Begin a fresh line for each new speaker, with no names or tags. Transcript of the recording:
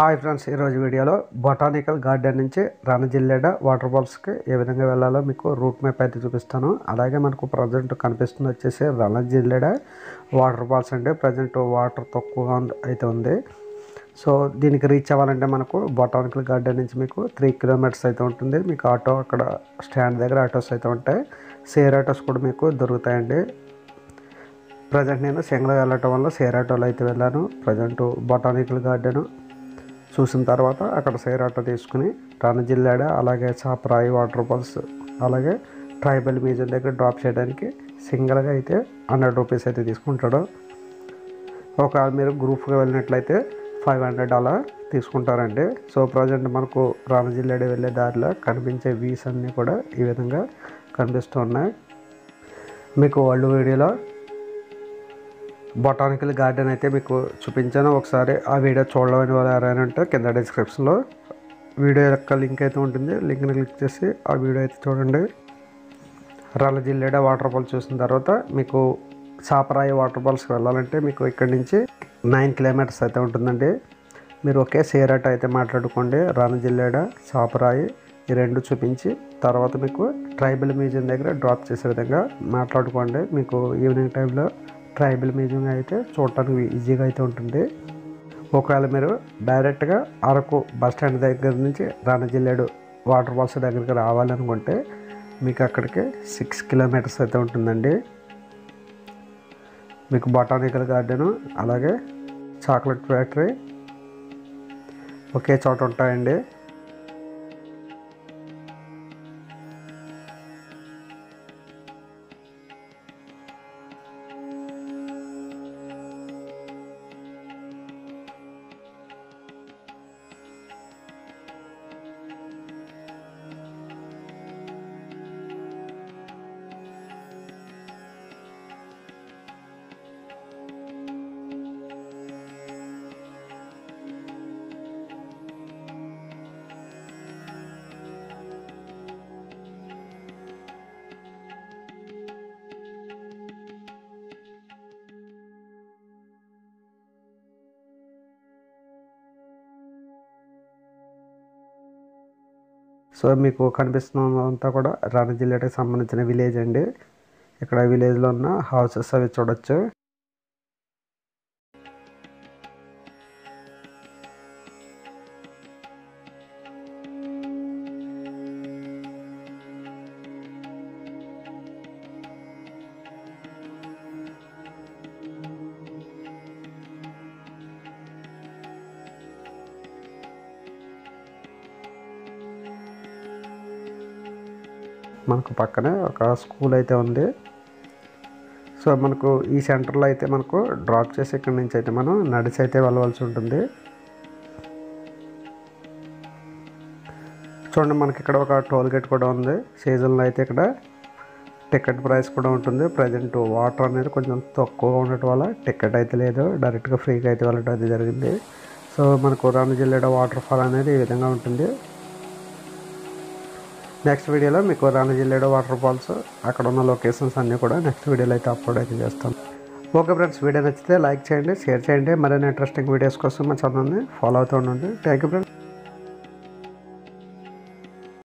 Hi friends, ఈరోజు వీడియోలో botanical garden నుంచి రణజిల్లేడ వాటర్ ఫాల్స్కి ఏ విధంగా వెళ్ళాలో మీకు రూట్ మ్యాప్ అయితే చూపిస్తాను. అలాగే మనకు ప్రజెంట్ కనిపిస్తుంది వచ్చేసి రణజిల్లేడ వాటర్ ఫాల్స్ అండి. ప్రజెంట్ వాటర్ తక్కువగా అయితే ఉంది. సో దీనికి రీచ్ అవ్వాలంటే మనకు బొటానికల్ గార్డెన్ నుంచి మీకు 3 కిలోమీటర్స్ అయితే ఉంటుంది. మీకు ఆటో అక్కడ స్టాండ్ దగ్గర ఆటోస్ అయితే ఉంటాయి. షేర్ ఆటోస్ కూడా మీకు దొరుకుతాయండి. ప్రజెంట్ నేను సింగిల్గా వెళ్ళటం వల్ల షేర్ ఆటోలో అయితే వెళ్ళాను. ప్రజెంట్ బొటానికల్ గార్డెన్ చూసిన తర్వాత అక్కడ షేర్ ఆటో తీసుకుని రణజిల్లేడ అలాగే చాపరాయి వాటర్ ఫాల్స్ అలాగే ట్రైబల్ మ్యూజియం దగ్గర డ్రాప్ చేయడానికి సింగిల్గా అయితే 100 రూపీస్ అయితే తీసుకుంటాడు. ఒకవేళ మీరు గ్రూప్గా వెళ్ళినట్లయితే $500 తీసుకుంటారండి. సో ప్రజెంట్ మనకు రణజిల్లేడ వెళ్ళే దారిలో కనిపించే వ్యూస్ అన్నీ కూడా ఈ విధంగా కనిపిస్తూ ఉన్నాయి. మీకు వరల్డ్ వీడియోలో బొటానికల్ గార్డెన్ అయితే మీకు చూపించాను. ఒకసారి ఆ వీడియో చూడలేని వాళ్ళు ఎవరైనా ఉంటే కింద డిస్క్రిప్షన్లో వీడియో యొక్క లింక్ అయితే ఉంటుంది. లింక్ని క్లిక్ చేసి ఆ వీడియో అయితే చూడండి. రణజిల్లేడ వాటర్ ఫాల్స్ చూసిన తర్వాత మీకు చాపరాయి వాటర్ ఫాల్స్కి వెళ్ళాలంటే మీకు ఇక్కడి నుంచి 9 కిలోమీటర్స్ అయితే ఉంటుందండి. మీరు ఒకే షేర్ ఆటో అయితే మాట్లాడుకోండి. రణజిల్లేడ చాపరాయి ఈ రెండు చూపించి తర్వాత మీకు ట్రైబల్ మ్యూజియం దగ్గర డ్రాప్ చేసే విధంగా మాట్లాడుకోండి. మీకు ఈవినింగ్ టైంలో ట్రైబల్ మ్యూజియం అయితే చూడటానికి ఈజీగా అయితే ఉంటుంది. ఒకవేళ మీరు డైరెక్ట్గా అరకు బస్ స్టాండ్ దగ్గర నుంచి రణజిల్లేడు వాటర్ ఫాల్స్ దగ్గరికి రావాలనుకుంటే మీకు అక్కడికి 6 కిలోమీటర్స్ అయితే ఉంటుందండి. మీకు బొటానికల్ గార్డెను అలాగే చాక్లెట్ ఫ్యాక్టరీ ఒకే చోట ఉంటాయండి. సో మీకు కనిపిస్తున్నంతా కూడా రణజిల్లేడకి సంబంధించిన విలేజ్ అండి. ఇక్కడ విలేజ్లో ఉన్న హౌసెస్ అవి చూడొచ్చు. మనకు పక్కనే ఒక స్కూల్ అయితే ఉంది. సో మనకు ఈ సెంటర్లో అయితే మనకు డ్రాప్ చేసి ఇక్కడి నుంచి అయితే మనం నడిచి అయితే వెళ్ళవలసి ఉంటుంది. చూడండి, మనకి ఇక్కడ ఒక టోల్ గేట్ కూడా ఉంది. సీజన్లో అయితే ఇక్కడ టికెట్ ప్రైస్ కూడా ఉంటుంది. ప్రజెంట్ వాటర్ అనేది కొంచెం తక్కువగా ఉండటం వల్ల టికెట్ అయితే లేదు, డైరెక్ట్గా ఫ్రీగా అయితే వెళ్ళడం అయితే జరిగింది. సో మనకు రణజిల్లేడ వాటర్ ఫాల్ అనేది ఈ విధంగా ఉంటుంది. నెక్స్ట్ వీడియోలో మీకు రణజిల్లేడ వాటర్ ఫాల్స్ అక్కడ ఉన్న లొకేషన్స్ అన్నీ కూడా నెక్స్ట్ వీడియోలో అయితే అప్లోడ్ అయితే చేస్తాం. ఓకే ఫ్రెండ్స్, వీడియో నచ్చితే లైక్ చేయండి, షేర్ చేయండి. మరిన్ని ఇంట్రెస్టింగ్ వీడియోస్ కోసం మా ఛానల్ని ఫాలో అవుతూ ఉండండి. Thank you friends.